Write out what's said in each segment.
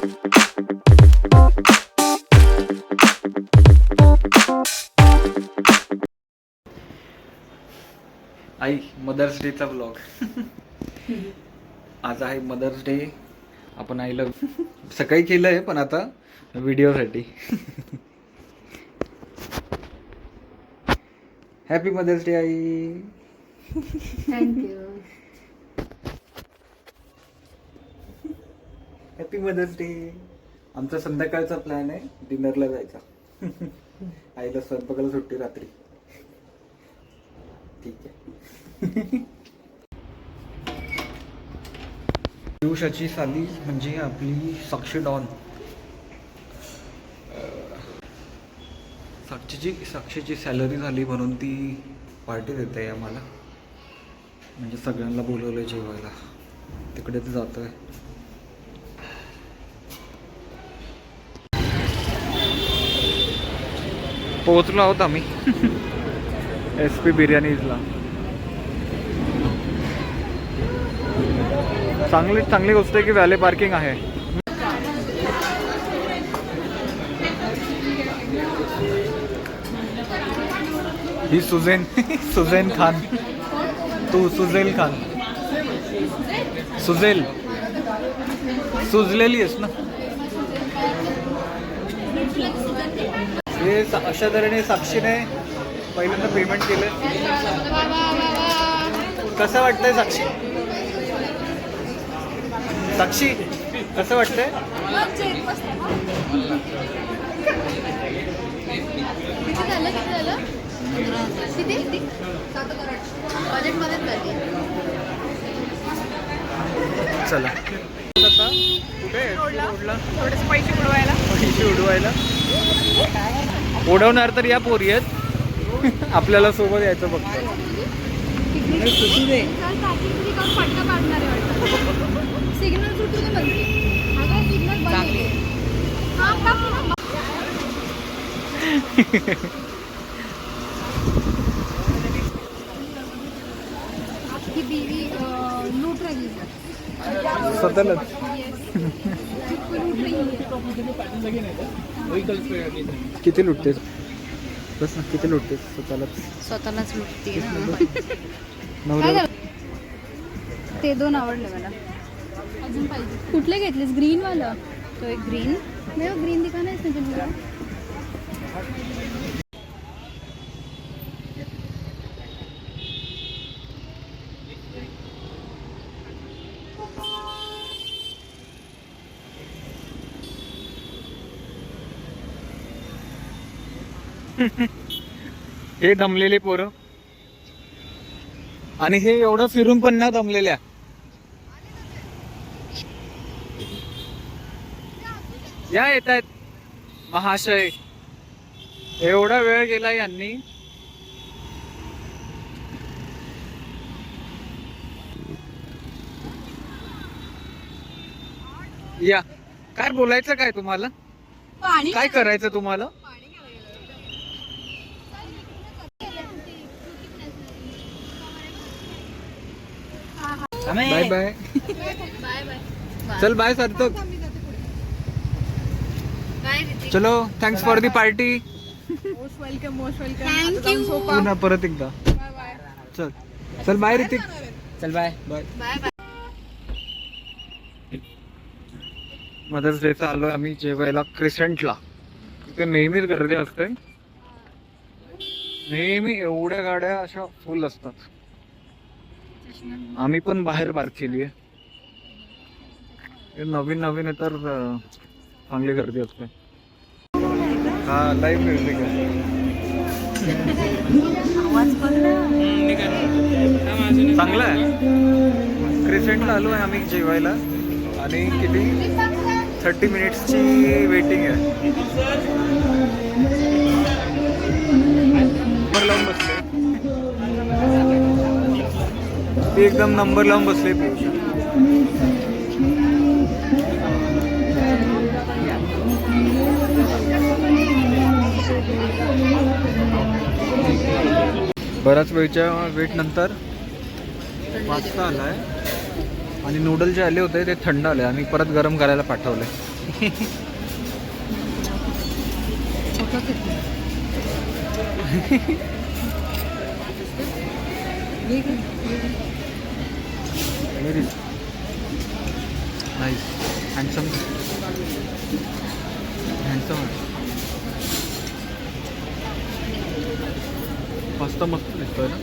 आई mother's डेचा blog. आज आहे mother's day. आपण आईला सकाळी केलंय पण आता व्हिडिओसाठी. हॅपी मदर्स डे आई. थँक्यू. Happy Mother's Day. आमचा संध्याकाळचा प्लॅन आहे डिनरला जायचा. आईला स्वयंपाकाला सुट्टी रात्री. ठीक आहे. दिवसाची साली म्हणजे आपली साक्षी डॉन. साक्षीची सॅलरी झाली म्हणून ती पार्टी देते आम्हाला. म्हणजे सगळ्यांना बोलवलंय जेवायला. तिकडेच जातोय. पोहोचलो आहोत आम्ही SP बिर्याणीजला. चांगली गोष्ट आहे की व्हॅले पार्किंग आहे. ही सुझेन खान. तू सुझेल खान. सुजलेली आहेस ना. हे अशा तऱ्हेने साक्षीने पहिल्यांदा पेमेंट केलं. कसं वाटतंय साक्षी? कसं वाटतंय? चला आता कुठे थोडेसे पैसे उडवायला उडवणार तर या पोरी आहेत. आपल्याला सोबत यायचं फक्त. सिग्नल बीवी लूट रही है. स्वतःलाच. किती लुटतेस? बस ना, किती लुटतेस स्वतःलाच लुटते. नवरा ते 2 आवडले मला. अजून पाहिजे. कुठले घेतलेस? ग्रीन वाला. तो एक ग्रीन. नाही ग्रीन दिखा नाही तुला. हे दमलेले पोरं. आणि हे एवढं फिरून पण ना दमलेल्या. या येत आहेत महाशय. एवढा वेळ गेला यांनी. या काय बोलायचं काय तुम्हाला? काय करायचं तुम्हाला? Bye bye. चल बाय सार्थक. चलो thanks for the party. Most welcome. पुन्हा परत एकदा. चल बाय ऋतिक. चल बाय. मदर्स डेचा आलोय आम्ही जेवायला क्रिसेंटला. तिथे नेहमीच गर्दी असते. नेहमी एवढ्या गाड्या अशा फुल असतात. आम्ही पण बाहेर पार्क केली आहे. नवीन आहे तर चांगली गर्दी असते. हा लाईव्ह म्युझिक आहे. चांगलं आहे. क्रिसेंटला आलो आहे आम्ही जेवायला. आणि किती 30 मिनिट्सची वेटिंग आहे. नंबर लावून बसले. ती एकदम नंबर लावून बसले. बऱ्याच वेळच्या वेट नंतर पास्ता आलाय आणि नूडल जे आले होते ते थंड आले. आम्ही परत गरम करायला पाठवले. नाईस. हँडसम हँडसम मस्त मस्त दिसतोय ना.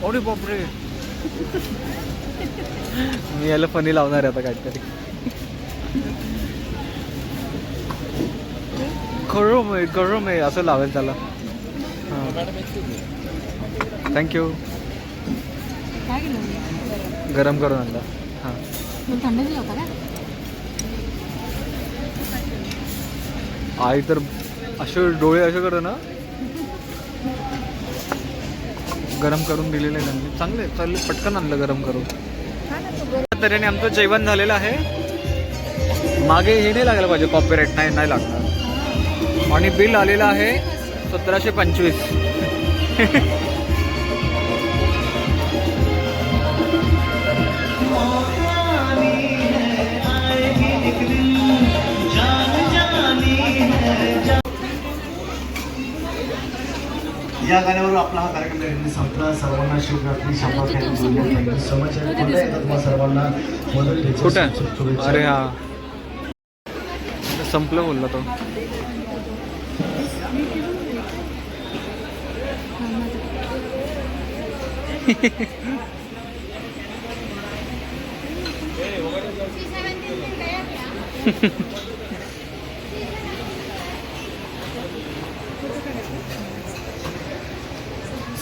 अरे बापरे. मी याला फनी लावणार आहे आता काहीतरी. गरम आहे असं लावेल त्याला. हां थँक्यू. काय केलं गरम करून आणला. हां थंड दिला होता का? आई तर असे डोळे असे करतो ना. गरम करून दिलेले आहे त्यांनी. चांगले चालले. पटकन आणलं गरम करून. तऱ्हेने आमचं जेवण झालेलं आहे. मागे हे नाही लागलं पाहिजे कॉपीराईट. नाही लागणार. आणि बिल आलेलं आहे 1725. या गाण्यावर आपला हा कार्यक्रम त्यांनी संपला. सर्वांना शिवरात्री शपथ. Thank you so much. पुन्हा एकदा तुम्हा सर्वांना कुठं? अरे हा संपलं बोलला तो.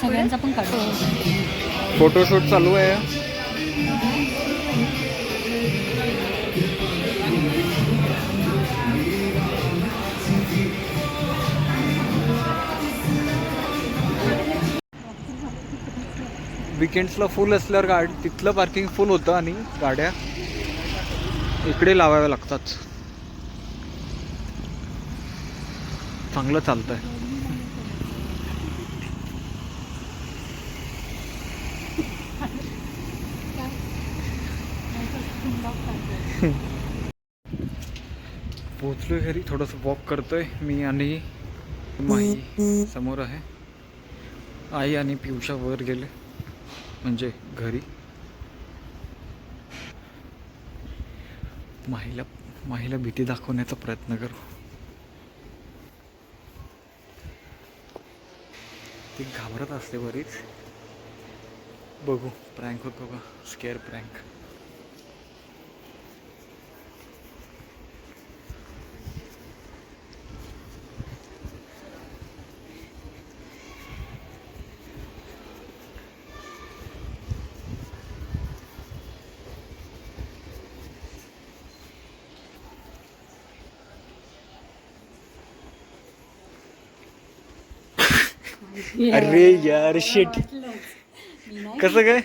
सगळ्यांचा पण काढू. फोटोशूट चालू आहे. विकेंड्सला फुल असल्यावर तिथलं पार्किंग फुल होतं आणि गाड्या इकडे लावाव्या लागतात. चांगलं चालतंय. पोचलोय घरी. थोडंसं वॉक करतोय मी आणि माही समोर आहे. आई आणि पियुषा वर गेले म्हणजे घरी. माहीला भीती दाखवण्याचा प्रयत्न करू. ती घाबरत असते बरीच. बघू प्रँक होतो का. Scare prank. अरे यार शिट. कसं काय.